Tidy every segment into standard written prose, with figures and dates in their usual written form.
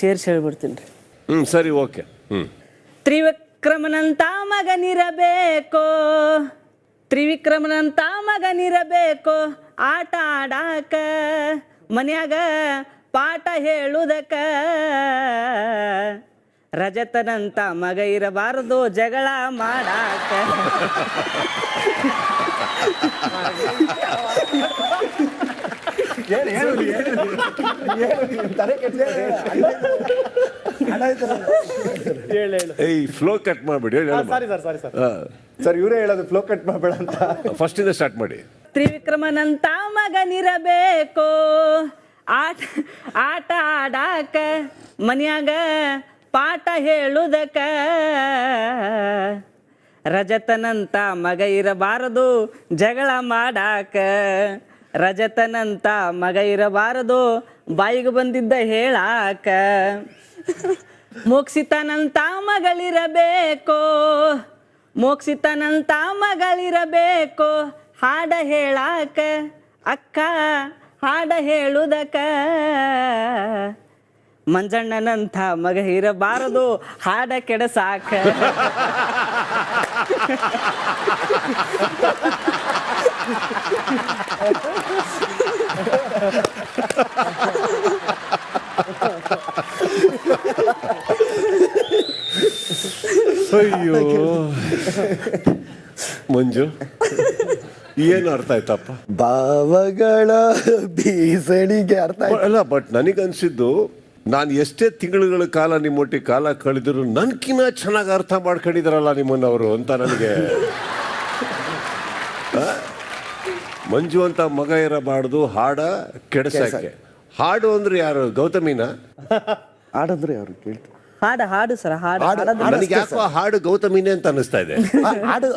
ಸೇರಿಸಿ ಹೇಳ್ಬಿಡ್ತೀನಿ ರೀ. ಸರಿ ಓಕೆ. ತ್ರಿವಿಕ್ರಮನಂತ ಮಗನಿರಬೇಕು, ತ್ರಿವಿಕ್ರಮನಂತ ಮಗನಿರಬೇಕು, ಆಟ ಆಡಾಕ ಮನ್ಯಾಗ ಪಾಠ ಹೇಳುವುದಕ್ಕ, ರಜತನಂತ ಮಗ ಇರಬಾರದು ಜಗಳ ಮಾಡಾಕ. ಫ್ಲೋ ಕಟ್ ಮಾಡ್ಬಿಡಿ. ಸರ್ ಇವರೇ ಹೇಳೋದು ಫ್ಲೋ ಕಟ್ ಮಾಡಬೇಡ ಅಂತ. ಫಸ್ಟ್ ಇಂದ ಸ್ಟಾರ್ಟ್ ಮಾಡಿ. ತ್ರಿವಿಕ್ರಮನಂತ ಮಗನಿರಬೇಕು, ಆಟ ಆಟ ಆಡಾಕ ಮನ್ಯಾಗ ಪಾಠ ಹೇಳುವುದಕ್ಕ, ರಜತನಂತ ಮಗ ಇರಬಾರದು ಜಗಳ ಮಾಡಾಕ, ರಜತನಂತ ಮಗ ಇರಬಾರದು ಬಾಯಿಗೆ ಬಂದಿದ್ದ ಹೇಳಾಕ, ಮೋಕ್ಷಿತನಂತ ಮಗಳಿರಬೇಕು, ಮೋಕ್ಷಿತನಂತ ಮಗಳಿರಬೇಕು, ಹಾಡ ಹೇಳಾಕ ಅಕ್ಕ ಹಾಡ ಹೇಳುವುದಕ್ಕ, ಮಂಜಣ್ಣನಂಥ ಮಗ ಇರಬಾರದು ಹಾಡ ಕೆಡಸಾಕ. ಅಯ್ಯೋ ಮಂಜು, ಏನು ಅರ್ಥ ಆಯ್ತಪ್ಪ? ಭಾವಗಳ ಬೀಸಣಿಗೆ ಅರ್ಥ ಅಲ್ಲ, ಬಟ್ ನನಗನ್ಸಿದ್ದು ನಾನು ಎಷ್ಟೇ ತಿಂಗಳುಗಳ ಕಾಲ ನಿಮ್ಮೊಟ್ಟಿಗೆ ಕಾಲ ಕಳೆದ್ರು ನನ್ಕಿನ್ನ ಚೆನ್ನಾಗಿ ಅರ್ಥ ಮಾಡ್ಕೊಂಡಿದ್ರಲ್ಲ ನಿಮ್ಮನ್ನವರು ಅಂತ ನನಗೆ. ಮಂಜು ಅಂತ ಮಗ ಇರಬಾರ್ದು ಹಾಡ ಕೆಡಸಕ್ಕೆ. ಹಾಡು ಅಂದ್ರೆ ಯಾರು? ಗೌತಮಿನ? ಹಾಡಂದ್ರೆ ಯಾರು ಕೇಳ್ತಾರೆ? ಹಾಡು ಹಾಡು ಸರ್, ಹಾಡು ನನಗೆ ಯಾಕೋ ಹಾಡು ಗೌತಮಿನೇ ಅಂತ ಅನಿಸ್ತಾ ಇದೆ. ಹಾಡು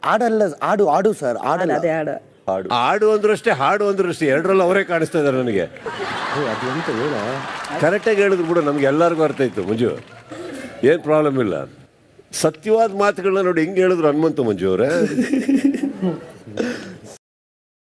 ಹಾಡಲ್ಲ, ಹಾಡು ಹಾಡು ಸರ್, ಹಾಡಲ್ಲ. ಅದೇ ಹಾಡು. ಹಾಡು ಅಂದ್ರೂ ಅಷ್ಟೇ, ಹಾಡು ಅಂದ್ರೂ ಅಷ್ಟೇ, ಎರಡರಲ್ಲೂ ಅವರೇ ಕಾಣಿಸ್ತಾ ಇದ್ದಾರೆ ನನಗೆ. ಅದು ಅಂತ ಹೇಳ ಕರೆಕ್ಟಾಗಿ ಹೇಳಿದ್ರು ಕೂಡ ನಮ್ಗೆ ಎಲ್ಲರಿಗೂ ಅರ್ಥ ಆಯ್ತು ಮಂಜು, ಏನು ಪ್ರಾಬ್ಲಮ್ ಇಲ್ಲ. ಸತ್ಯವಾದ ಮಾತುಗಳನ್ನ ನೋಡಿ ಹೆಂಗೆ ಹೇಳಿದ್ರು ಹನುಮಂತು ಮಂಜು ಅವರೇ.